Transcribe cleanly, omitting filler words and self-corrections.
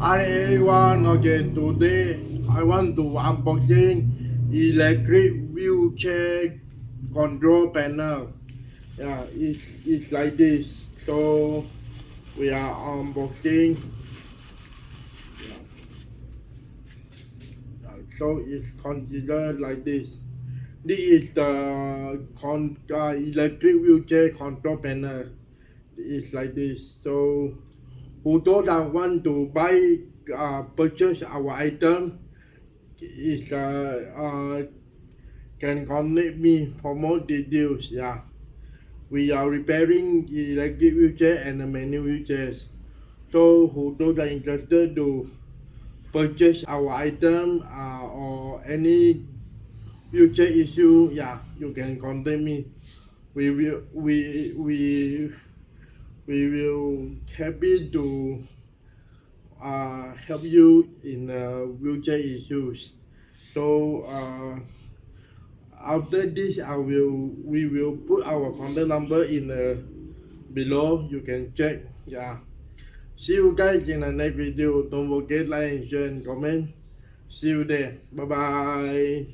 Hi everyone, okay, today I want to unboxing electric wheelchair control panel. Yeah, it's like this. So we are unboxing. So it's considered like this. This is the electric wheelchair control panel. It's like this. So who those that want to buy purchase our item is can contact me for more details. Yeah, we are repairing electric wheelchair and the manual wheelchairs. So who those are interested to purchase our item or any wheelchair issue, yeah, you can contact me. We will we will happy to help you in wheelchair issues. So after this, we will put our contact number in below. You can check. Yeah. See you guys in the next video. Don't forget like and share and comment. See you there. Bye bye.